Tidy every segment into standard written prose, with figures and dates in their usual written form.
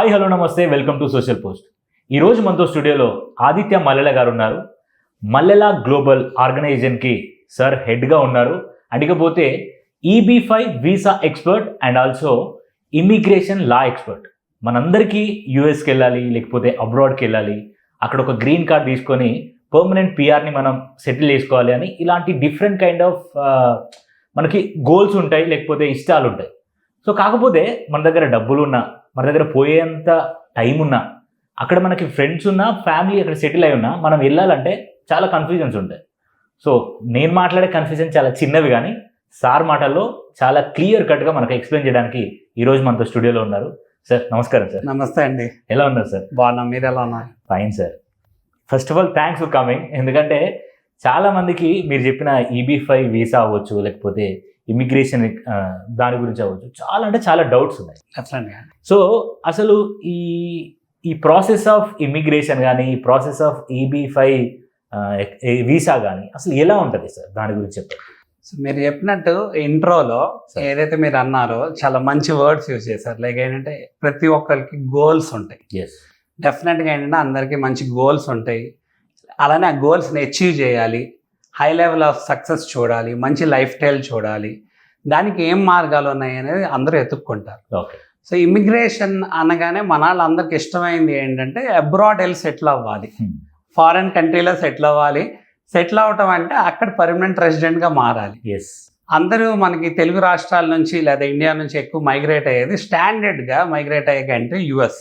Hi hello నమస్తే, welcome to social post. ఈరోజు మనతో స్టూడియోలో ఆదిత్య మల్లెల గారు ఉన్నారు. మల్లెల గ్లోబల్ ఆర్గనైజేషన్కి సార్ హెడ్గా ఉన్నారు. అండికపోతే EB5 visa expert and also immigration law expert. మనందరికీ యూఎస్కి వెళ్ళాలి, లేకపోతే అబ్రాడ్కి వెళ్ళాలి, అక్కడ ఒక గ్రీన్ కార్డ్ తీసుకొని పర్మనెంట్ పిఆర్ని మనం సెటిల్ చేసుకోవాలి అని ఇలాంటి డిఫరెంట్ కైండ్ ఆఫ్ మనకి గోల్స్ ఉంటాయి, లేకపోతే ఇష్టాలు ఉంటాయి. సో కాకపోతే మన దగ్గర డబ్బులు ఉన్నా, మన దగ్గర పోయేంత టైం ఉన్నా, అక్కడ మనకి ఫ్రెండ్స్ ఉన్నా, ఫ్యామిలీ అక్కడ సెటిల్ అయి ఉన్నా, మనం వెళ్ళాలంటే చాలా కన్ఫ్యూజన్స్ ఉంటాయి. సో నేను మాట్లాడే కన్ఫ్యూజన్ చాలా చిన్నవి, కానీ సార్ మాటల్లో చాలా క్లియర్ కట్గా మనకు ఎక్స్ప్లెయిన్ చేయడానికి ఈరోజు మనతో స్టూడియోలో ఉన్నారు. సార్ నమస్కారం. సార్ నమస్తే అండి. ఎలా ఉన్నారు సార్? బాగున్నా, మీరు ఎలా ఉన్నారు? Fine sir. First of all thanks for coming. ఎందుకంటే చాలామందికి మీరు చెప్పిన EB5 వీసా అవ్వచ్చు, లేకపోతే ఇమిగ్రేషన్ దాని గురించి అవ్వచ్చు, చాలా డౌట్స్ ఉన్నాయి. సో అసలు ఈ ప్రాసెస్ ఆఫ్ ఇమిగ్రేషన్ కానీ, ఈ ప్రాసెస్ ఆఫ్ EB5 వీసా కానీ అసలు ఎలా ఉంటుంది సార్? దాని గురించి చెప్పండి. సో మీరు చెప్పినట్టు ఇంట్రోలో ఏదైతే మీరు అన్నారో చాలా మంచి వర్డ్స్ యూజ్ చేశారు. లైక్ ఏంటంటే ప్రతి ఒక్కరికి గోల్స్ ఉంటాయి. డెఫినెట్గా ఏంటంటే అందరికీ మంచి గోల్స్ ఉంటాయి. అలానే ఆ గోల్స్ని అచీవ్ చేయాలి, హై లెవెల్ ఆఫ్ సక్సెస్ చూడాలి, మంచి లైఫ్ స్టైల్ చూడాలి. దానికి ఏం మార్గాలు ఉన్నాయి అనేది అందరూ ఎత్తుక్కుంటారు. ఓకే. సో ఇమిగ్రేషన్ అనగానే మన వాళ్ళందరికి ఇష్టమైంది ఏంటంటే అబ్రాడ్ వెళ్ళి సెటిల్ అవ్వాలి, ఫారెన్ కంట్రీలో సెటిల్ అవ్వాలి. సెటిల్ అవ్వటం అంటే అక్కడ పర్మనెంట్ రెసిడెంట్గా మారాలి. అందరూ మనకి తెలుగు రాష్ట్రాల నుంచి లేదా ఇండియా నుంచి ఎక్కువ మైగ్రేట్ అయ్యేది, స్టాండర్డ్గా మైగ్రేట్ అయ్యే కంట్రీ US,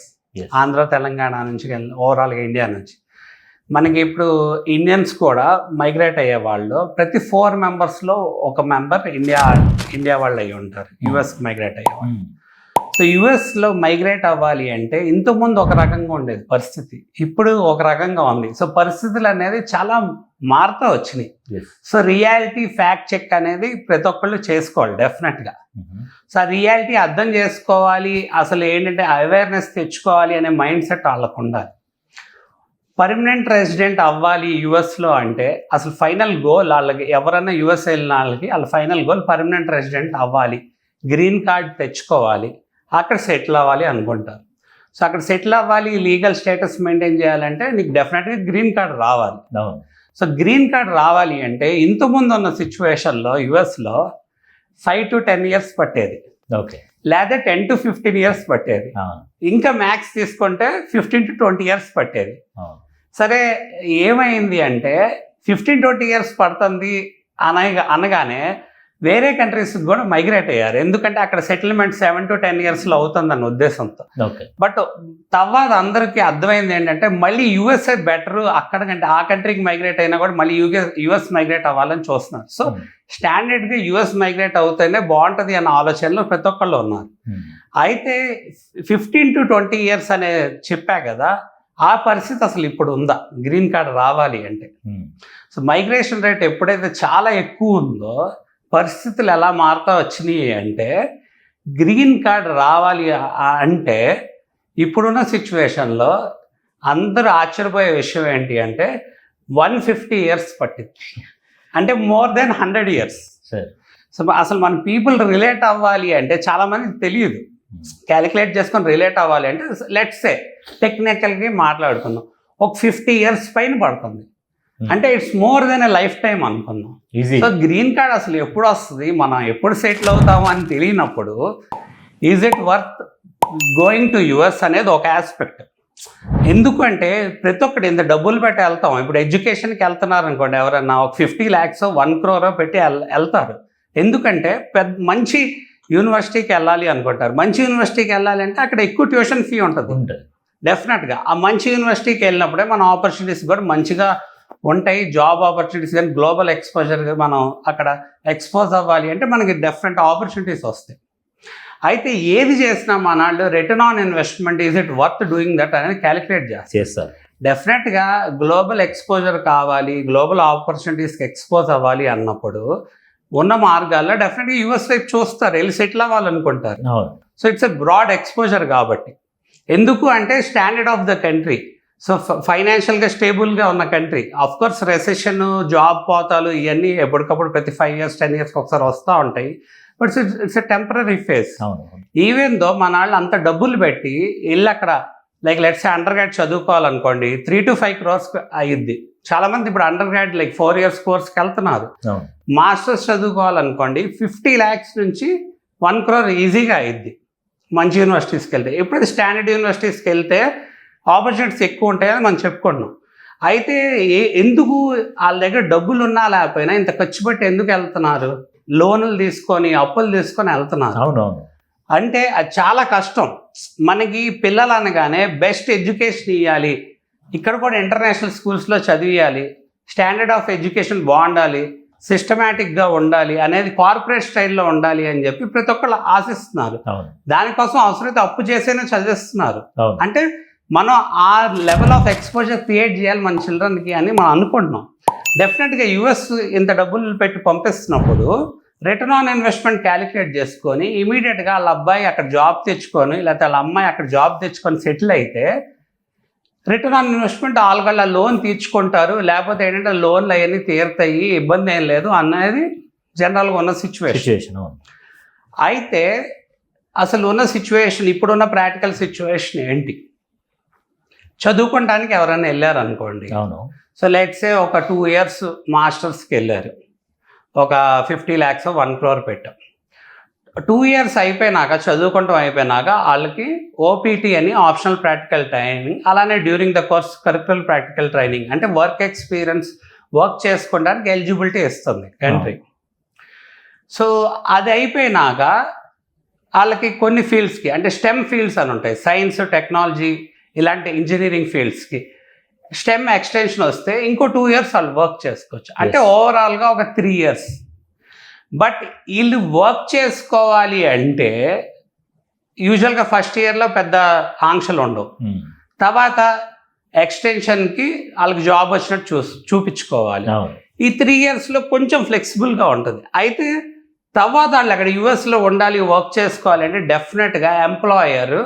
ఆంధ్ర తెలంగాణ నుంచి ఓవరాల్గా ఇండియా నుంచి. మనకి ఇప్పుడు ఇండియన్స్ కూడా మైగ్రేట్ అయ్యే వాళ్ళు ప్రతి 4 మెంబర్స్లో ఒక మెంబర్ ఇండియా వాళ్ళు అయ్యి ఉంటారు, యుఎస్కి మైగ్రేట్ అయ్యేవాళ్ళు. సో యుఎస్లో మైగ్రేట్ అవ్వాలి అంటే ఇంతకుముందు ఒక రకంగా ఉండేది పరిస్థితి, ఇప్పుడు ఒక రకంగా ఉంది. సో పరిస్థితులు అనేది చాలా మారుతూ వచ్చినాయి. సో రియాలిటీ ఫ్యాక్ట్ చెక్ అనేది ప్రతి ఒక్కళ్ళు చేసుకోవాలి డెఫినెట్గా. సో ఆ రియాలిటీ అర్థం చేసుకోవాలి, అసలు ఏంటంటే అవేర్నెస్ తెచ్చుకోవాలి అనే మైండ్ సెట్ వాళ్ళకు ఉండాలి. పర్మనెంట్ రెసిడెంట్ అవ్వాలి యుఎస్లో అంటే అసలు ఫైనల్ గోల్ వాళ్ళకి, ఎవరైనా యుఎస్ వెళ్ళిన వాళ్ళకి వాళ్ళ ఫైనల్ గోల్ పర్మనెంట్ రెసిడెంట్ అవ్వాలి, గ్రీన్ కార్డ్ తెచ్చుకోవాలి, అక్కడ సెటిల్ అవ్వాలి అనుకుంటారు. సో అక్కడ సెటిల్ అవ్వాలి, లీగల్ స్టేటస్ మెయింటైన్ చేయాలంటే నీకు డెఫినెట్గా గ్రీన్ కార్డ్ రావాలి. సో గ్రీన్ కార్డ్ రావాలి అంటే ఇంతకుముందు ఉన్న సిచ్యువేషన్లో యుఎస్లో 5 to 10 years పట్టేది, ఓకే, లేదా 10 to 15 years పట్టేది, ఇంకా మ్యాక్స్ తీసుకుంటే 15 to 20 years పట్టేది. సరే ఏమైంది అంటే 15-20 years పడుతుంది అనగానే వేరే కంట్రీస్కి కూడా మైగ్రేట్ అయ్యారు. ఎందుకంటే అక్కడ సెటిల్మెంట్ 7 to 10 yearsలో అవుతుందన్న ఉద్దేశంతో. బట్ తర్వాత అందరికీ అర్థమైంది ఏంటంటే మళ్ళీ USA బెటర్, అక్కడ కంటే ఆ కంట్రీకి మైగ్రేట్ అయినా కూడా మళ్ళీ US మైగ్రేట్ అవ్వాలని చూస్తున్నారు. సో స్టాండర్డ్గా US మైగ్రేట్ అవుతేనే బాగుంటుంది అన్న ఆలోచనలో ప్రతి ఒక్కళ్ళు ఉన్నారు. అయితే 15 to 20 years అనే చెప్పా కదా, ఆ పరిస్థితి అసలు ఇప్పుడు ఉందా గ్రీన్ కార్డ్ రావాలి అంటే? సో మైగ్రేషన్ రేట్ ఎప్పుడైతే చాలా ఎక్కువ ఉందో పరిస్థితులు ఎలా మారుతా వచ్చినాయి అంటే, గ్రీన్ కార్డ్ రావాలి అంటే ఇప్పుడున్న సిచ్యువేషన్లో అందరూ ఆశ్చర్యపోయే విషయం ఏంటి అంటే 150 years పట్టింది, అంటే మోర్ దెన్ 100 years. సో అసలు మన పీపుల్ రిలేట్ అవ్వాలి అంటే చాలామందికి తెలియదు. క్యాలిక్యులేట్ చేసుకొని రిలేట్ అవ్వాలి అంటే లెట్స్ సే టెక్నికల్గా మాట్లాడుకుందాం, ఒక 50 years పైన పడుతుంది. అంటే it's more than a life time అనుకుందాం. సో గ్రీన్ కార్డ్ అసలు ఎప్పుడు వస్తుంది, మనం ఎప్పుడు సెటిల్ అవుతాము అని తెలియనప్పుడు is it worth going to US అనేది ఒక ఆస్పెక్ట్. ఎందుకంటే ప్రతి ఒక్కటి ఇంత డబ్బులు పెట్టి వెళ్తాం. ఇప్పుడు ఎడ్యుకేషన్కి వెళ్తున్నారు అనుకోండి, ఎవరన్నా ఒక 50 lakhs 1 crore పెట్టి వెళ్తారు. ఎందుకంటే మంచి యూనివర్సిటీకి వెళ్ళాలి అనుకుంటారు. మంచి యూనివర్సిటీకి వెళ్ళాలి అంటే అక్కడ ఎక్కువ ట్యూషన్ ఫీ ఉంటుంది. డెఫినెట్గా ఆ మంచి యూనివర్సిటీకి వెళ్ళినప్పుడే మన ఆపర్చునిటీస్ కూడా మంచిగా ఉంటాయి, జాబ్ ఆపర్చునిటీస్ కానీ గ్లోబల్ ఎక్స్పోజర్గా మనం అక్కడ ఎక్స్పోజ్ అవ్వాలి అంటే మనకి డిఫరెంట్ ఆపర్చునిటీస్ వస్తాయి. అయితే ఏది చేసినా మన వాళ్ళు return on investment is it worth doing that అనేది క్యాలిక్యులేట్ చేస్తారు. డెఫినెట్గా గ్లోబల్ ఎక్స్పోజర్ కావాలి, గ్లోబల్ ఆపర్చునిటీస్కి ఎక్స్పోజ్ అవ్వాలి అన్నప్పుడు ఉన్న మార్గాల్లో డెఫినెట్గా US వైపు చూస్తారు, వెళ్ళి సెటిల్ అవ్వాలనుకుంటారు. So it's a broad exposure కాబట్టి. ఎందుకు అంటే standard of the country. So ఫైనాన్షియల్గా స్టేబుల్గా ఉన్న country. Of course recession, job పోతాలు ఇవన్నీ ఎప్పటికప్పుడు ప్రతి 5 years 10 years ఒకసారి వస్తూ ఉంటాయి. But it's a temporary phase. Even though మన వాళ్ళు అంత డబ్బులు పెట్టి ఇల్లు అక్కడ లైక్ లెట్స్ అండర్ గ్రాడ్ చదువుకోవాలనుకోండి 3 to 5 crores అయ్యిద్ది. చాలా మంది ఇప్పుడు అండర్ గ్రాడ్ లైక్ 4 years కోర్స్కి వెళ్తున్నారు. మాస్టర్స్ చదువుకోవాలనుకోండి 50 lakhs నుంచి 1 crore ఈజీగా అయ్యిద్ది మంచి యూనివర్సిటీస్కి వెళ్తే. ఎప్పుడైతే స్టాండర్డ్ యూనివర్సిటీస్కి వెళ్తే ఆపర్చునిటీస్ ఎక్కువ ఉంటాయని మనం చెప్పుకుంటున్నాం. అయితే ఎందుకు వాళ్ళ దగ్గర డబ్బులు ఉన్నా లేకపోయినా ఇంత ఖర్చు పెట్టి ఎందుకు వెళ్తున్నారు? లోన్లు తీసుకొని అప్పులు తీసుకొని వెళ్తున్నారు. అవునవును. అంటే అది చాలా కష్టం. మనకి పిల్లలు అనగానే బెస్ట్ ఎడ్యుకేషన్ ఇవ్వాలి, ఇక్కడ కూడా ఇంటర్నేషనల్ స్కూల్స్లో చదివియాలి, స్టాండర్డ్ ఆఫ్ ఎడ్యుకేషన్ బాగుండాలి, సిస్టమేటిక్గా ఉండాలి అనేది కార్పొరేట్ స్టైల్లో ఉండాలి అని చెప్పి ప్రతి ఒక్కళ్ళు ఆశిస్తున్నారు. దానికోసం అవసరమైతే అప్పు చేసేనే చదివిస్తున్నారు. అంటే మనం ఆ లెవెల్ ఆఫ్ ఎక్స్పోజర్ క్రియేట్ చేయాలి మన చిల్డ్రన్కి అని మనం అనుకుంటున్నాం. డెఫినెట్గా యుఎస్ ఇంత డబ్బులు పెట్టి పంపిస్తున్నప్పుడు రిటర్న్ ఆన్ ఇన్వెస్ట్మెంట్ క్యాలిక్యులేట్ చేసుకొని ఇమీడియట్గా వాళ్ళ అబ్బాయి అక్కడ జాబ్ తెచ్చుకొని లేకపోతే వాళ్ళ అమ్మాయి అక్కడ జాబ్ తెచ్చుకొని సెటిల్ అయితే రిటర్న్ ఆన్ ఇన్వెస్ట్మెంట్ వాళ్ళ లోన్ తీర్చుకుంటారు. లేకపోతే ఏంటంటే లోన్లు అవన్నీ తీరుతాయి, ఇబ్బంది ఏం లేదు అనేది జనరల్గా ఉన్న సిచ్యువేషన్. అయితే అసలు ఉన్న సిచ్యువేషన్, ఇప్పుడున్న ప్రాక్టికల్ సిచ్యువేషన్ ఏంటి? చదువుకోవడానికి ఎవరైనా వెళ్ళారనుకోండి. సో లెట్స్ సే ఒక 2 years మాస్టర్స్కి వెళ్ళారు, ఒక 50 lakhs 1 crore పెట్టాం. 2 years అయిపోయినాక చదువుకుంటాం అయిపోయినాక వాళ్ళకి ఓపీటీ అని ఆప్షనల్ ప్రాక్టికల్ ట్రైనింగ్, అలానే during the course curricular practical training అంటే వర్క్ ఎక్స్పీరియన్స్, వర్క్ చేసుకోవడానికి ఎలిజిబిలిటీ ఇస్తుంది కంట్రీ. సో అది అయిపోయినాక వాళ్ళకి కొన్ని ఫీల్డ్స్కి అంటే స్టెమ్ ఫీల్డ్స్ అని ఉంటాయి, సైన్స్, టెక్నాలజీ ఇలాంటి ఇంజనీరింగ్ ఫీల్డ్స్కి స్టెమ్ ఎక్స్టెన్షన్ వస్తే ఇంకో 2 years వాళ్ళు వర్క్ చేసుకోవచ్చు. అంటే ఓవరాల్గా ఒక 3 years. బట్ వీళ్ళు వర్క్ చేసుకోవాలి అంటే యూజువల్గా ఫస్ట్ ఇయర్లో పెద్ద ఆంక్షలు ఉండవు. తర్వాత ఎక్స్టెన్షన్కి వాళ్ళకి జాబ్ వచ్చినట్టు చూపించుకోవాలి. ఈ 3 yearsలో కొంచెం ఫ్లెక్సిబుల్గా ఉంటుంది. అయితే తర్వాత వాళ్ళు అక్కడ యుఎస్లో ఉండాలి, వర్క్ చేసుకోవాలి అంటే డెఫినెట్గా ఎంప్లాయర్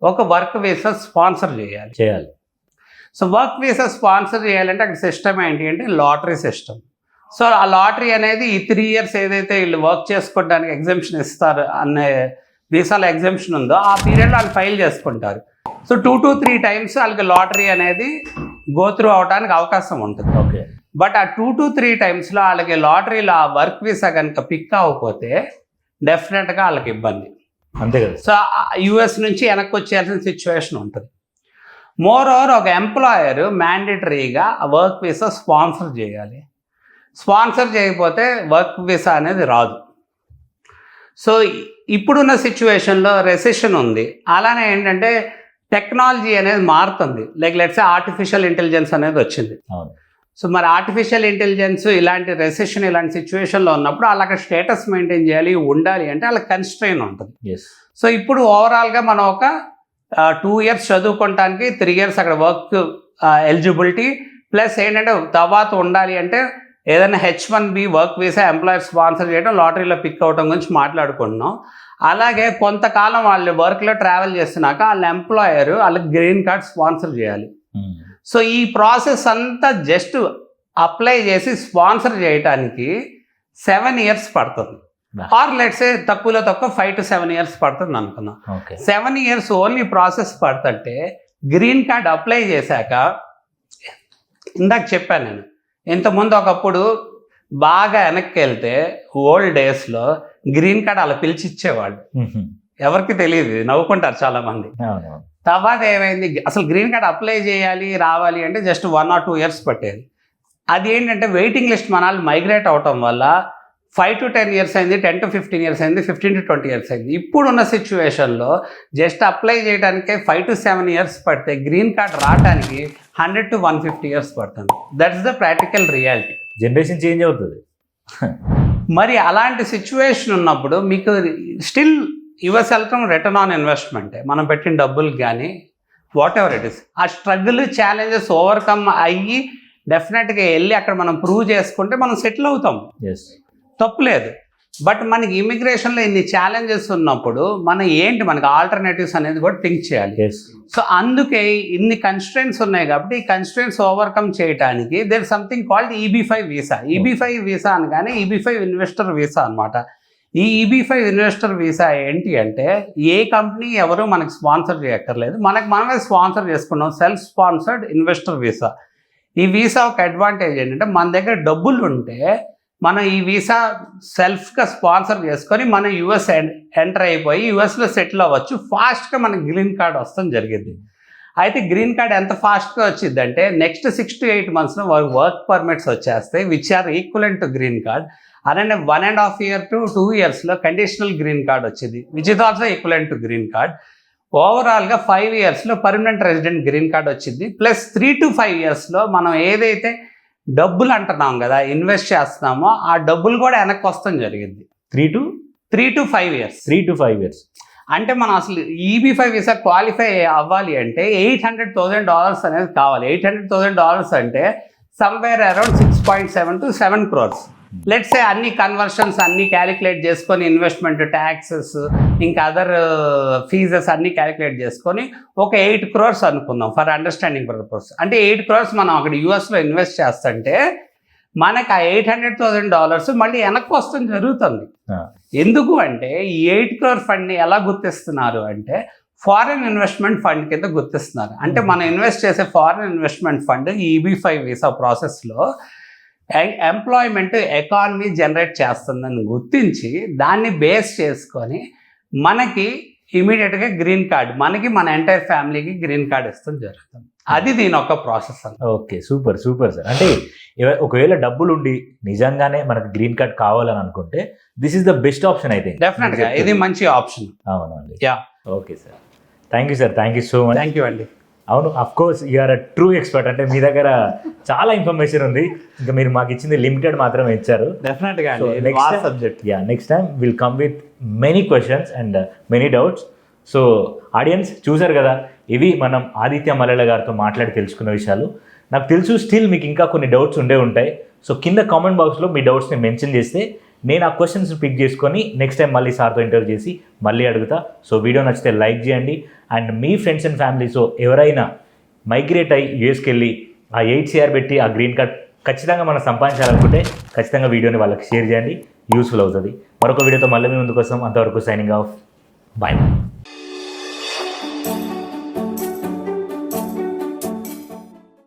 ఒక వర్క్ వీసా స్పాన్సర్ చేయాలి. సో వర్క్ వీసా స్పాన్సర్ చేయాలంటే అక్కడ సిస్టమ్ ఏంటి అంటే లాటరీ సిస్టమ్. సో ఆ లాటరీ అనేది ఈ 3 years ఏదైతే వీళ్ళు వర్క్ చేసుకోవడానికి ఎగ్జామ్షన్ ఇస్తారు అనే వీసాలో ఎగ్జామ్షన్ ఉందో ఆ పీరియడ్లో వాళ్ళు ఫైల్ చేసుకుంటారు. సో 2 to 3 times వాళ్ళకి లాటరీ అనేది గో త్రూ అవడానికి అవకాశం ఉంటుంది. బట్ ఆ 2 to 3 timesలో వాళ్ళకి లాటరీలో ఆ వర్క్ వీసా కనుక పిక్ అవ్వకపోతే డెఫినెట్గా వాళ్ళకి ఇబ్బంది. అంతే కదా. సో యుఎస్ నుంచి వెనక్కి వచ్చేయాల్సిన సిచ్యువేషన్ ఉంటుంది. మోర్ ఓవర్ ఒక ఎంప్లాయర్ మ్యాండేటరీగా వర్క్ వీసా స్పాన్సర్ చేయాలి. స్పాన్సర్ చేయకపోతే వర్క్ వీసా అనేది రాదు. సో ఇప్పుడున్న సిచ్యువేషన్లో రెసెషన్ ఉంది, అలానే ఏంటంటే టెక్నాలజీ అనేది మారుతుంది. లైక్ లెట్స్ ఆర్టిఫిషియల్ ఇంటెలిజెన్స్ అనేది వచ్చింది. సో మరి ఆర్టిఫిషియల్ ఇంటెలిజెన్స్ ఇలాంటి రెసెషన్ ఇలాంటి సిచ్యువేషన్లో ఉన్నప్పుడు వాళ్ళకి స్టేటస్ మెయింటైన్ చేయాలి, ఉండాలి అంటే వాళ్ళకి కన్స్ట్రెయిన్ ఉంటుంది. సో ఇప్పుడు ఓవరాల్గా మనం ఒక 2 years చదువుకోవటానికి 3 years అక్కడ వర్క్ ఎలిజిబిలిటీ ప్లస్ ఏంటంటే తర్వాత ఉండాలి అంటే ఏదైనా H1B work visa employer sponsor చేయడం, లాటరీలో పిక్ అవడం గురించి మాట్లాడుకుంటున్నాం. అలాగే కొంతకాలం వాళ్ళు వర్క్లో ట్రావెల్ చేసినాక వాళ్ళ ఎంప్లాయర్ వాళ్ళకి గ్రీన్ కార్డ్ స్పాన్సర్ చేయాలి. సో ఈ ప్రాసెస్ అంతా జస్ట్ అప్లై చేసి స్పాన్సర్ చేయడానికి 7 years పడుతుంది. ఆర్ లెట్స్ సే తక్కువలో తక్కువ 5 to 7 years పడుతుంది అనుకున్నాం. 7 years ఓన్లీ ప్రాసెస్ పడుతుంటే గ్రీన్ కార్డ్ అప్లై చేశాక ఇందాక చెప్పాను నేను, ఇంతకుముందు ఒకప్పుడు బాగా వెనక్కి వెళ్తే ఓల్డ్ డేస్లో గ్రీన్ కార్డ్ అలా పిలిచి ఇచ్చేవాళ్ళు, ఎవరికి తెలియదు, నవ్వుకుంటారు చాలామంది. తర్వాత ఏమైంది, అసలు గ్రీన్ కార్డ్ అప్లై చేయాలి రావాలి అంటే జస్ట్ 1 or 2 years పట్టేది. అది ఏంటంటే వెయిటింగ్ లిస్ట్ మన వాళ్ళు మైగ్రేట్ అవటం వల్ల 5 to 10 years అయింది, 10 to 15 years అయింది, 15 to 20 years అయింది. ఇప్పుడున్న సిచ్యువేషన్లో జస్ట్ అప్లై చేయడానికే 5 to 7 years పడితే గ్రీన్ కార్డ్ రావడానికి 100 to 150 years పడుతుంది. That's the practical reality. Generation change అవుతుంది. మరి అలాంటి సిచ్యువేషన్ ఉన్నప్పుడు మీకు స్టిల్ యుఎస్ వెళ్ళటం రిటర్న్ ఆన్ ఇన్వెస్ట్మెంటే, మనం పెట్టిన డబ్బులు కానీ వాట్ ఎవర్ ఇట్ ఇస్. ఆ స్ట్రగుల్ ఛాలెంజెస్ ఓవర్కమ్ అయ్యి డెఫినెట్గా వెళ్ళి అక్కడ మనం ప్రూవ్ చేసుకుంటే మనం సెటిల్ అవుతాం, తప్పులేదు. బట్ మనకి ఇమిగ్రేషన్లో ఇన్ని ఛాలెంజెస్ ఉన్నప్పుడు మనకి ఆల్టర్నేటివ్స్ అనేది కూడా థింక్ చేయాలి. సో అందుకే ఇన్ని కన్స్ట్రెంట్స్ ఉన్నాయి కాబట్టి ఈ కన్స్ట్రెంట్స్ ఓవర్కమ్ చేయడానికి there something called EB5 visa. EB5 visa అనగానే EB5 ఇన్వెస్టర్ వీసా అనమాట. ఈ EB5 ఇన్వెస్టర్ వీసా ఏంటి అంటే ఏ కంపెనీ ఎవరు మనకి స్పాన్సర్ చేయక్కర్లేదు, మనమే స్పాన్సర్ చేసుకున్నాం. Self sponsored investor visa. ఈ వీసా ఒక అడ్వాంటేజ్ ఏంటంటే మన దగ్గర డబ్బులు ఉంటే మనం ఈ వీసా సెల్ఫ్గా స్పాన్సర్ చేసుకొని మనం యుఎస్ ఎంటర్ అయిపోయి యుఎస్లో సెటిల్ అవ్వచ్చు. ఫాస్ట్గా మనకి గ్రీన్ కార్డ్ వస్తాం జరిగింది. అయితే గ్రీన్ కార్డ్ ఎంత ఫాస్ట్గా వచ్చిందంటే నెక్స్ట్ 6 to 8 monthsలో వర్క్ పర్మిట్స్ వచ్చేస్తాయి which are equivalent to green card. అలానే 1.5 year to 2 yearsలో కండిషనల్ గ్రీన్ కార్డ్ వచ్చింది which is also equivalent to green card. ఓవరాల్గా 5 yearsలో పర్మనెంట్ రెసిడెంట్ గ్రీన్ కార్డ్ వచ్చింది. ప్లస్ 3 to 5 yearsలో మనం ఏదైతే డబ్బులు అంటున్నాం కదా ఇన్వెస్ట్ చేస్తున్నామో ఆ డబ్బులు కూడా వెనక్కి వస్తాం జరిగింది. 3 to 5 years అంటే మనం అసలు EB5 వీసా క్వాలిఫై అవ్వాలి అంటే $800,000 అనేది కావాలి. $800,000 అంటే somewhere around 6.7 to 7 crores. Let's say అన్ని కన్వర్షన్స్ అన్ని క్యాలిక్యులేట్ చేసుకొని ఇన్వెస్ట్మెంట్ ట్యాక్సెస్ ఇంకా అదర్ ఫీజెస్ అన్ని క్యాలిక్యులేట్ చేసుకొని ఒక 8 crores అనుకుందాం ఫర్ అండర్స్టాండింగ్ పర్పస్. అంటే 8 crores మనం అక్కడ యూఎస్లో ఇన్వెస్ట్ చేస్తుంటే మనకు ఆ $800,000 మళ్ళీ వెనక్కి వస్తాం జరుగుతుంది. ఎందుకు అంటే ఈ 8 crore ఫండ్ని ఎలా గుర్తిస్తున్నారు అంటే ఫారిన్ ఇన్వెస్ట్మెంట్ ఫండ్ కింద గుర్తిస్తున్నారు. అంటే మనం ఇన్వెస్ట్ చేసే foreign investment fund EB5 visa ప్రాసెస్లో ఎంప్లాయ్మెంట్ ఎకానమీ జనరేట్ చేస్తుందని గుర్తించి దాన్ని బేస్ చేసుకొని మనకి ఇమీడియట్గా గ్రీన్ కార్డ్ మన ఎంటైర్ ఫ్యామిలీకి గ్రీన్ కార్డ్ ఇస్తాం జరుగుతుంది. అది దీని ఒక ప్రాసెస్ అని. Okay, super sir. అంటే ఒకవేళ డబ్బులు ఉండి నిజంగానే మనకు గ్రీన్ కార్డ్ కావాలని అనుకుంటే this is the best option అయితే. డెఫినెట్గా ఇది మంచి ఆప్షన్. అవునండి. Yeah. Okay sir, thank you sir, thank you so much. Thank you అండి. అవును, of course you're a true expert. అంటే మీ దగ్గర చాలా ఇన్ఫర్మేషన్ ఉంది, ఇంకా మీరు మాకు ఇచ్చింది లిమిటెడ్ మాత్రమే ఇచ్చారు. డెఫినెట్గా subject. Next time will come with many questions and many doubts. So audience చూసారు కదా, ఇవి మనం ఆదిత్య మల్లెల గారితో మాట్లాడి తెలుసుకున్న విషయాలు. నాకు తెలుసు స్టిల్ మీకు ఇంకా కొన్ని డౌట్స్ ఉంటాయి. సో కింద కామెంట్ బాక్స్లో మీ డౌట్స్ని మెన్షన్ చేస్తే నేను ఆ క్వశ్చన్స్ పిక్ చేసుకొని నెక్స్ట్ టైం మళ్ళీ సార్తో ఇంటర్వ్యూ చేసి మళ్ళీ అడుగుతా. సో వీడియో నచ్చితే లైక్ చేయండి. అండ్ మీ ఫ్రెండ్స్ అండ్ ఫ్యామిలీతో ఎవరైనా మైగ్రేట్ అయ్యి యూఎస్కి వెళ్ళి ఆ 8 CR పెట్టి ఆ గ్రీన్ కార్డ్ ఖచ్చితంగా మనం సంపాదించాలనుకుంటే ఖచ్చితంగా వీడియోని వాళ్ళకి షేర్ చేయండి, యూస్ఫుల్ అవుతుంది. మరొక వీడియోతో మళ్ళీ మీ ముందుకు వస్తాం. అంతవరకు సైనింగ్ ఆఫ్. బాయ్.